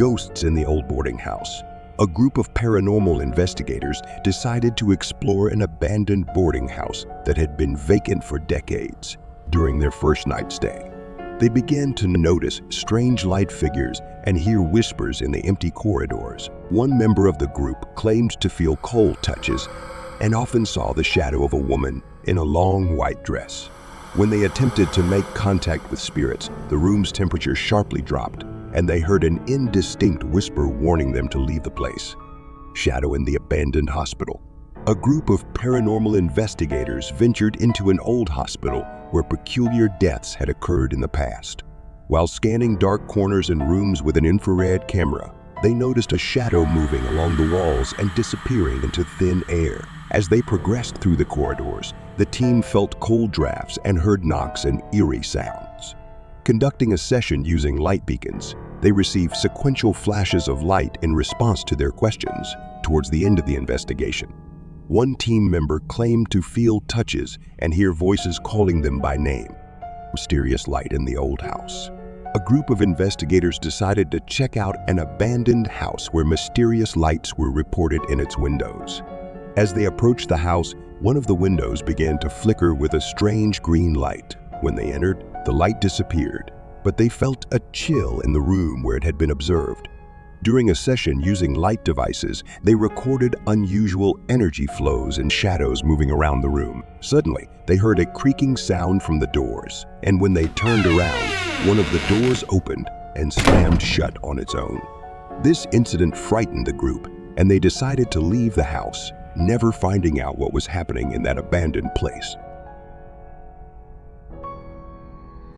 ghosts in the old boarding house. A group of paranormal investigators decided to explore an abandoned boarding house that had been vacant for decades. During their first night stay, they began to notice strange light figures and hear whispers in the empty corridors. One member of the group claimed to feel cold touches and often saw the shadow of a woman in a long white dress. When they attempted to make contact with spirits, the room's temperature sharply dropped, and they heard an indistinct whisper warning them to leave the place. Shadow in the abandoned hospital. A group of paranormal investigators ventured into an old hospital where peculiar deaths had occurred in the past. While scanning dark corners and rooms with an infrared camera, they noticed a shadow moving along the walls and disappearing into thin air. As they progressed through the corridors, the team felt cold drafts and heard knocks and eerie sounds. Conducting a session using light beacons, they received sequential flashes of light in response to their questions. Towards the end of the investigation, one team member claimed to feel touches and hear voices calling them by name. Mysterious light in the old house. A group of investigators decided to check out an abandoned house where mysterious lights were reported in its windows. As they approached the house, one of the windows began to flicker with a strange green light. When they entered, the light disappeared, but they felt a chill in the room where it had been observed. During a session using light devices, they recorded unusual energy flows and shadows moving around the room. Suddenly, they heard a creaking sound from the doors, and when they turned around, one of the doors opened and slammed shut on its own. This incident frightened the group, and they decided to leave the house, never finding out what was happening in that abandoned place.